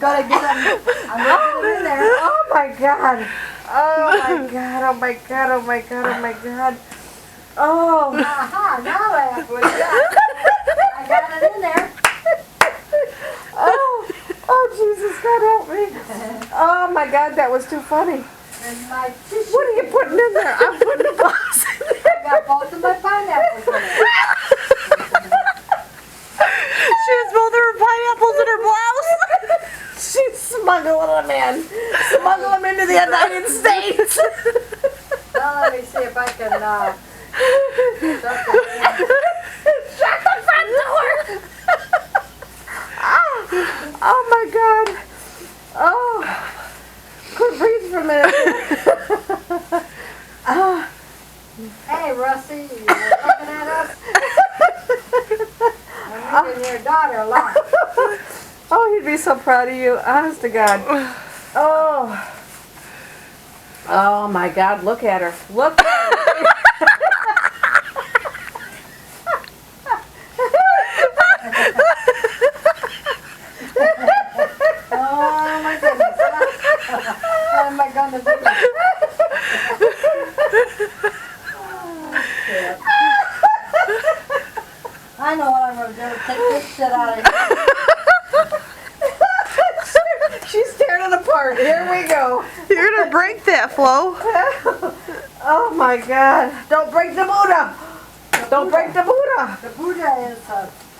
gotta get them. I'm gonna get in there. Oh my God. Oh my God. Oh my God. Oh my God. Oh my God. Oh. Aha, now I got it in there. Oh. Oh Jesus, God help me. Oh my God, that was too funny. And my tissue. What are you putting in there? I'm putting a blouse in I there. got both of my pineapples in there. She has both of her pineapples in her blouse. She's smuggling them in. Smuggle them into the United States. Now let me see if I can, shut Shut the front door. Oh my God. Oh. Couldn't breathe for a minute. Oh. Hey, Rusty, you looking at us? I'm looking at your daughter a lot. Oh, he'd be so proud of you. Honest to God. Oh. Oh my God, look at her. Look at her. Oh my goodness. What am I gonna do? Oh, shit. I know what I'm gonna do. Take this shit out of here. She's tearing it apart. Here we go. You're gonna break that, Flo. Oh my God. Don't break the Buddha. Don't break the Buddha. The Buddha is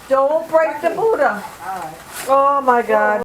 Don't break the Buddha. alright. Oh my God.